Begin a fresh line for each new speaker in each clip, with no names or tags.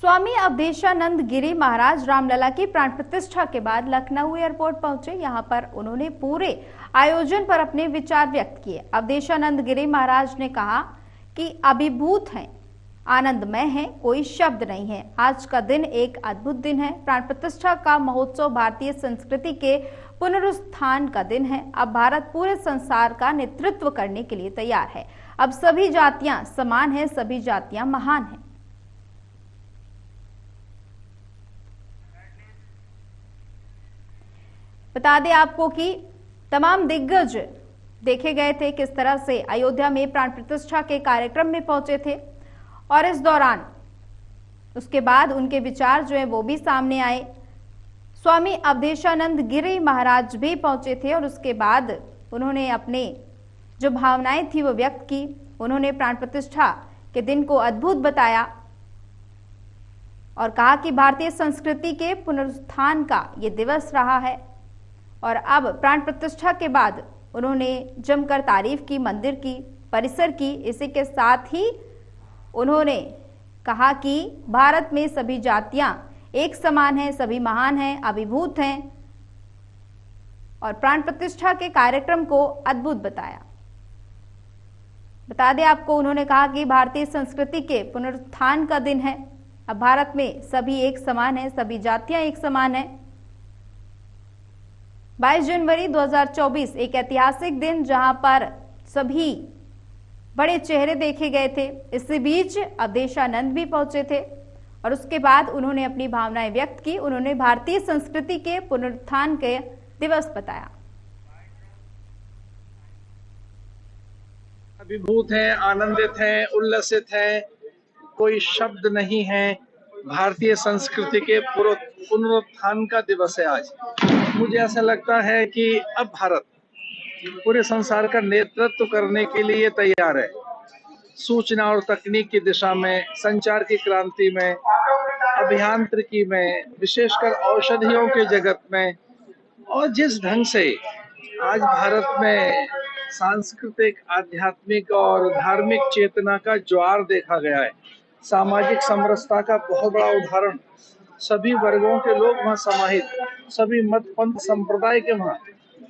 स्वामी अवधेशानंद गिरी महाराज रामलला की प्राण प्रतिष्ठा के बाद लखनऊ एयरपोर्ट पहुंचे। यहां पर उन्होंने पूरे आयोजन पर अपने विचार व्यक्त किए। अवधेशानंद गिरी महाराज ने कहा कि अभिभूत हैं, आनंदमय है, कोई शब्द नहीं है। आज का दिन एक अद्भुत दिन है। प्राण प्रतिष्ठा का महोत्सव भारतीय संस्कृति के पुनरुत्थान का दिन है। अब भारत पूरे संसार का नेतृत्व करने के लिए तैयार है। अब सभी जातियां समान हैं, सभी जातियां महान हैं। बता दें आपको कि तमाम दिग्गज देखे गए थे किस तरह से अयोध्या में प्राण प्रतिष्ठा के कार्यक्रम में पहुंचे थे, और इस दौरान उसके बाद उनके विचार जो है वो भी सामने आए। स्वामी अवधेशानंद गिरी महाराज भी पहुंचे थे और उसके बाद उन्होंने अपने जो भावनाएं थी वो व्यक्त की। उन्होंने प्राण प्रतिष्ठा के दिन को अद्भुत बताया और कहा कि भारतीय संस्कृति के पुनरुत्थान का ये दिवस रहा है। और अब प्राण प्रतिष्ठा के बाद उन्होंने जमकर तारीफ की मंदिर की, परिसर की। इसी के साथ ही उन्होंने कहा कि भारत में सभी जातियां एक समान हैं, सभी महान हैं, अभिभूत हैं, और प्राण प्रतिष्ठा के कार्यक्रम को अद्भुत बताया। बता दें आपको, उन्होंने कहा कि भारतीय संस्कृति के पुनरुत्थान का दिन है। अब भारत में सभी एक समान है, सभी जातियां एक समान है। 22 जनवरी 2024 एक ऐतिहासिक दिन जहां पर सभी बड़े चेहरे देखे गए थे। इसी बीच अवधेशानंद भी पहुंचे थे और उसके बाद उन्होंने अपनी भावनाएं व्यक्त की। उन्होंने भारतीय संस्कृति के पुनरुत्थान के दिवस बताया।
अभिभूत हैं, आनंदित हैं, उल्लसित हैं, कोई शब्द नहीं है। भारतीय संस्कृति के पुनरुत्थान का दिवस है आज। मुझे ऐसा लगता है कि अब भारत पूरे संसार का नेतृत्व करने के लिए तैयार है। सूचना और तकनीक की दिशा में, संचार की क्रांति में, अभियांत्रिकी में, विशेषकर औषधियों के जगत में, और जिस ढंग से आज भारत में सांस्कृतिक, आध्यात्मिक और धार्मिक चेतना का ज्वार देखा गया है, सामाजिक समरसता का बहुत बड़ा उदाहरण, सभी वर्गों के लोग वहाँ समाहित, सभी मत पंथ संप्रदाय के वहाँ,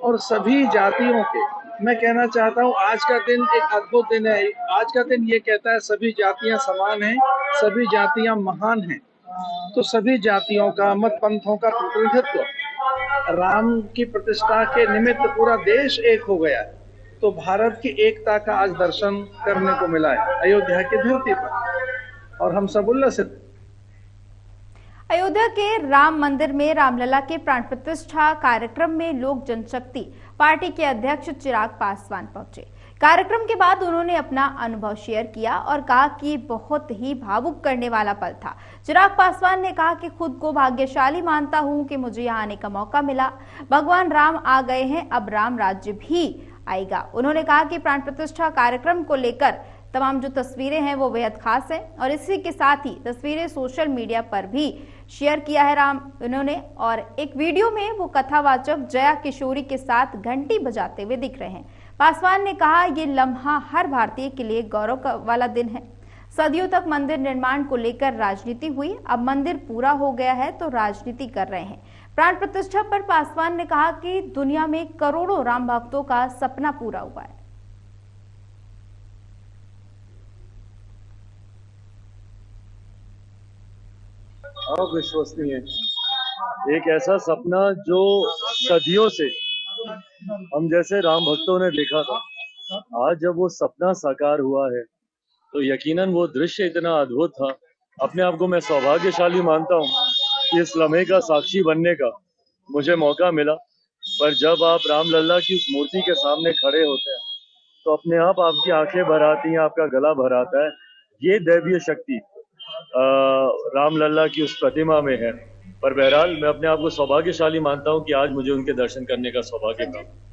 और सभी जातियों के। मैं कहना चाहता हूँ आज का दिन एक अद्भुत दिन है। आज का दिन ये कहता है सभी जातियां समान हैं, सभी जातियां महान हैं। तो सभी जातियों का, मत पंथों का प्रतिनिधित्व राम की प्रतिष्ठा के निमित्त पूरा देश एक हो गया है। तो भारत की एकता का आज दर्शन करने को मिला है अयोध्या की धरती पर, और हम सब उल्लसित।
अयोध्या के राम मंदिर में रामलला के प्राण प्रतिष्ठा कार्यक्रम में लोक जनशक्ति पार्टी के अध्यक्ष चिराग पासवान पहुंचे। कार्यक्रम के बाद उन्होंने अपना अनुभव शेयर किया और कहा कि बहुत ही भावुक करने वाला पल था। चिराग पासवान ने कहा कि खुद को भाग्यशाली मानता हूं कि मुझे यहां आने का मौका मिला। भगवान राम आ गए हैं, अब राम राज्य भी आएगा। उन्होंने कहा कि प्राण प्रतिष्ठा कार्यक्रम को लेकर तमाम जो तस्वीरें हैं वो बेहद खास हैं, और इसी के साथ ही तस्वीरें सोशल मीडिया पर भी शेयर किया है उन्होंने। और एक वीडियो में वो कथावाचक जया किशोरी के साथ घंटी बजाते हुए दिख रहे हैं। पासवान ने कहा ये लम्हा हर भारतीय के लिए गौरव वाला दिन है। सदियों तक मंदिर निर्माण को लेकर राजनीति हुई, अब मंदिर पूरा हो गया है तो राजनीति कर रहे हैं। प्राण प्रतिष्ठा पर पासवान ने कहा कि दुनिया में करोड़ों राम भक्तों का सपना पूरा हुआ है।
अविश्वसनीय, एक ऐसा सपना जो सदियों से हम जैसे राम भक्तों ने देखा था, आज जब वो सपना साकार हुआ है तो यकीनन वो दृश्य इतना अद्भुत था। अपने आप को मैं सौभाग्यशाली मानता हूँ कि इस लम्हे का साक्षी बनने का मुझे मौका मिला। पर जब आप रामलला की उस मूर्ति के सामने खड़े होते हैं तो अपने आप आपकी आंखें भर आती हैं, आपका गला भर आता है। ये दैवीय शक्ति रामलला की उस प्रतिमा में है। पर बहरहाल मैं अपने आप को सौभाग्यशाली मानता हूं कि आज मुझे उनके दर्शन करने का सौभाग्य प्राप्त।